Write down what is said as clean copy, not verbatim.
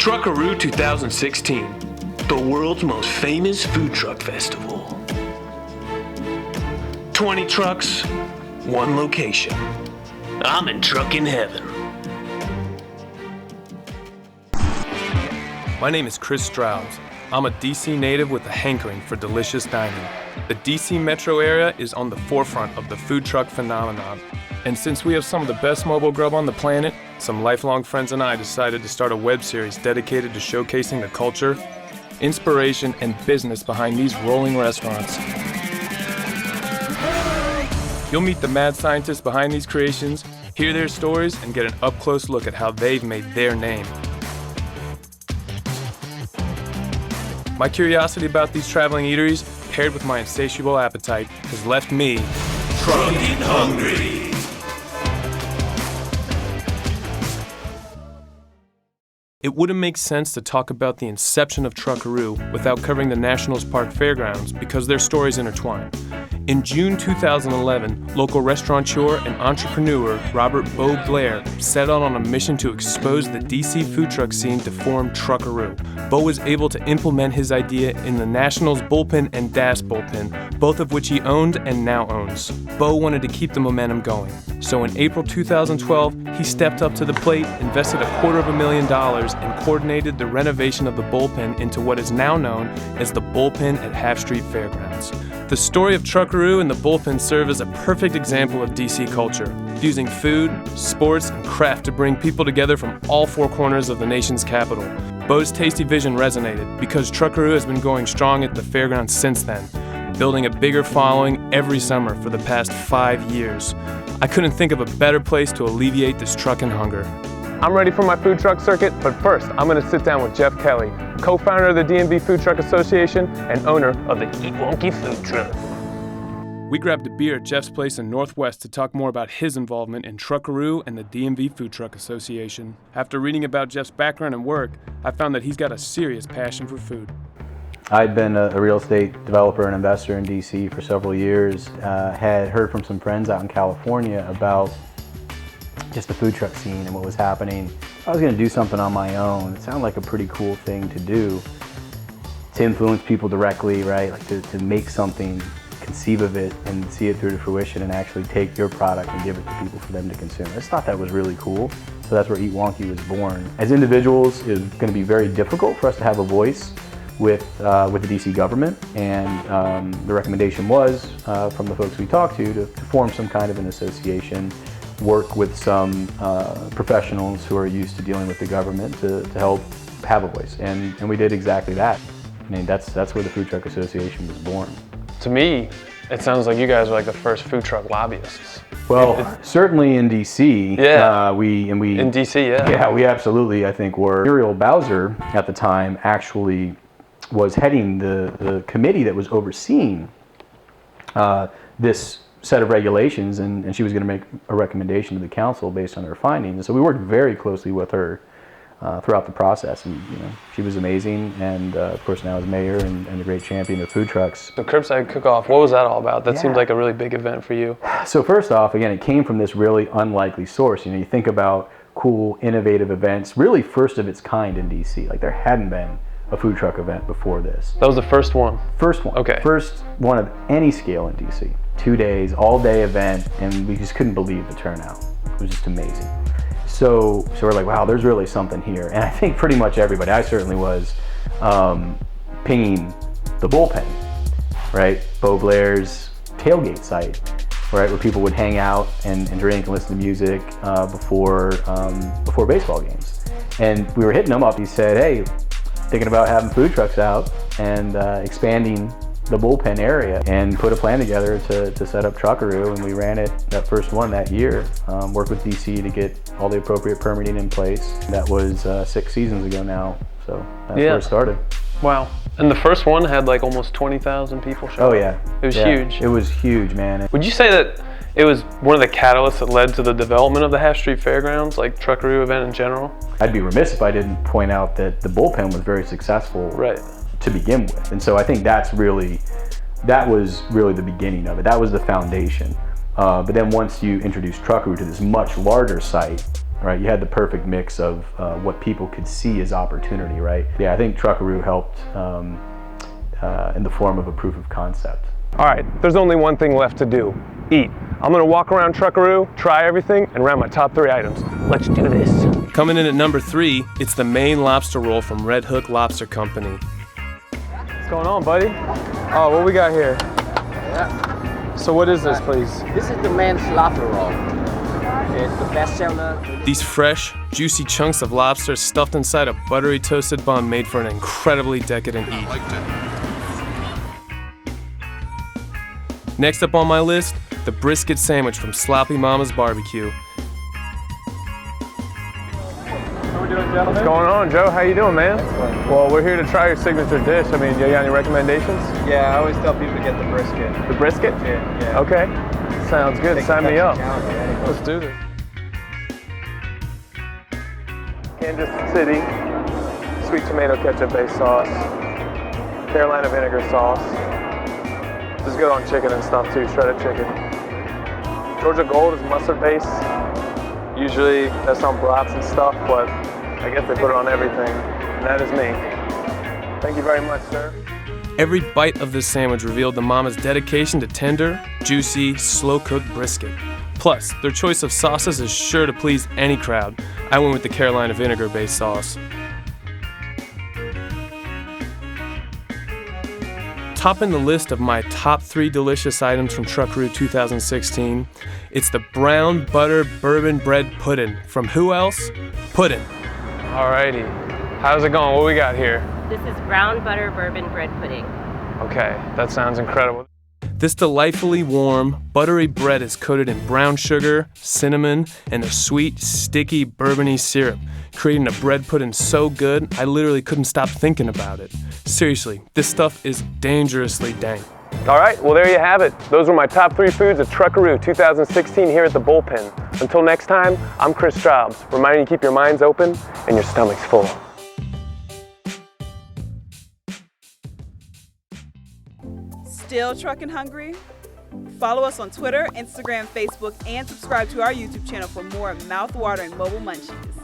Truckeroo 2016, the world's most famous food truck festival. 20 trucks, one location. I'm in trucking heaven. My name is Chris Strauss. I'm a DC native with a hankering for delicious dining. The DC metro area is on the forefront of the food truck phenomenon. And since we have some of the best mobile grub on the planet, some lifelong friends and I decided to start a web series dedicated to showcasing the culture, inspiration, and business behind these rolling restaurants. You'll meet the mad scientists behind these creations, hear their stories, and get an up-close look at how they've made their name. My curiosity about these traveling eateries, paired with my insatiable appetite, has left me trucking hungry. It wouldn't make sense to talk about the inception of Truckeroo without covering the Nationals Park Fairgrounds because their stories intertwine. In June 2011, local restaurateur and entrepreneur Robert Bo Blair set out on a mission to expose the DC food truck scene to form Truckeroo. Bo was able to implement his idea in the Nationals bullpen and Das bullpen, both of which he owned and now owns. Bo wanted to keep the momentum going. So in April 2012, he stepped up to the plate, invested $250,000, and coordinated the renovation of the bullpen into what is now known as the Bullpen at Half Street Fairgrounds. The story of Truckeroo and the bullpen serve as a perfect example of DC culture, using food, sports, and craft to bring people together from all four corners of the nation's capital. Bo's tasty vision resonated because Truckeroo has been going strong at the fairgrounds since then, building a bigger following every summer for the past 5 years. I couldn't think of a better place to alleviate this trucking hunger. I'm ready for my food truck circuit, but first I'm going to sit down with Jeff Kelly, co-founder of the DMV Food Truck Association and owner of the Eat Wonky Food Truck. We grabbed a beer at Jeff's place in Northwest to talk more about his involvement in Truckeroo and the DMV Food Truck Association. After reading about Jeff's background and work, I found that he's got a serious passion for food. I'd been a real estate developer and investor in DC for several years. Had heard from some friends out in California about just the food truck scene and what was happening. I was going to do something on my own. It sounded like a pretty cool thing to do, to influence people directly, right? Like to make something, conceive of it, and see it through to fruition, and actually take your product and give it to people for them to consume. I just thought that was really cool. So that's where Eat Wonky was born. As individuals, it was going to be very difficult for us to have a voice with the DC government, and the recommendation was from the folks we talked to form some kind of an association, work with some professionals who are used to dealing with the government to help have a voice, and we did exactly that. I mean, that's where the Food Truck Association was born. To me, it sounds like you guys are like the first food truck lobbyists. Well, certainly in DC. Yeah. In DC, yeah. Yeah, we absolutely, I think, were. Muriel Bowser at the time actually was heading the committee that was overseeing this set of regulations, and she was going to make a recommendation to the council based on her findings. And so we worked very closely with her throughout the process, and she was amazing, and of course now as mayor and a great champion of food trucks. So Curbside Cook-Off, what was that all about? That seemed like a really big event for you. So first off, again, it came from this really unlikely source. You think about cool, innovative events, really first of its kind in DC. Like there hadn't been a food truck event before this. That was the first one? First one. Okay. First one of any scale in DC. 2 days, all-day event, and we just couldn't believe the turnout. It was just amazing. So we're like, wow, there's really something here. And I think pretty much everybody, I certainly was, pinging the bullpen, right? Bo Blair's tailgate site, right, where people would hang out and drink and listen to music before baseball games. And we were hitting him up. He said, hey, thinking about having food trucks out and expanding the bullpen area, and put a plan together to set up Truckeroo, and we ran it, that first one that year, worked with DC to get all the appropriate permitting in place. That was 6 seasons ago now, so that's where it started. Wow. And the first one had like almost 20,000 people show up. Oh yeah. It was huge. It was huge, man. Would you say that it was one of the catalysts that led to the development of the Half Street Fairgrounds, like Truckeroo event in general? I'd be remiss if I didn't point out that the bullpen was very successful to begin with. And so I think that was really the beginning of it. That was the foundation. But then once you introduce Truckeroo to this much larger site, right? You had the perfect mix of what people could see as opportunity, right? Yeah, I think Truckeroo helped in the form of a proof of concept. All right, there's only one thing left to do: eat. I'm gonna walk around Truckeroo, try everything, and round my top 3 items. Let's do this. Coming in at number 3, it's the Maine lobster roll from Red Hook Lobster Company. What's going on, buddy? Oh, what we got here? Yeah. So what is this, please? This is the Maine's lobster roll. It's the best seller. These fresh, juicy chunks of lobster stuffed inside a buttery toasted bun made for an incredibly decadent eat. Next up on my list, the brisket sandwich from Sloppy Mama's Barbecue. What's going on, Joe? How you doing, man? Well, we're here to try your signature dish. I mean, you got any recommendations? Yeah, I always tell people to get the brisket. The brisket? Yeah. Okay. Sounds good. Sign me up. Challenge. Let's do this. Kansas City, sweet tomato ketchup based sauce, Carolina vinegar sauce. This is good on chicken and stuff too, shredded chicken. Georgia Gold is mustard base. Usually that's on brats and stuff, but I guess they put it on everything. And that is me. Thank you very much, sir. Every bite of this sandwich revealed the mama's dedication to tender, juicy, slow-cooked brisket. Plus, their choice of sauces is sure to please any crowd. I went with the Carolina vinegar-based sauce. Topping the list of my top 3 delicious items from Truckeroo 2016, it's the brown butter bourbon bread pudding from who else? Puddin'. Alrighty, how's it going? What we got here? This is brown butter bourbon bread pudding. Okay, that sounds incredible. This delightfully warm, buttery bread is coated in brown sugar, cinnamon, and a sweet, sticky, bourbony syrup, creating a bread pudding so good, I literally couldn't stop thinking about it. Seriously, this stuff is dangerously dank. All right, well there you have it. Those were my top 3 foods of Truckeroo 2016 here at the Bullpen. Until next time, I'm Chris Straubs, reminding you to keep your minds open and your stomachs full. Still trucking hungry? Follow us on Twitter, Instagram, Facebook, and subscribe to our YouTube channel for more mouth-watering mobile munchies.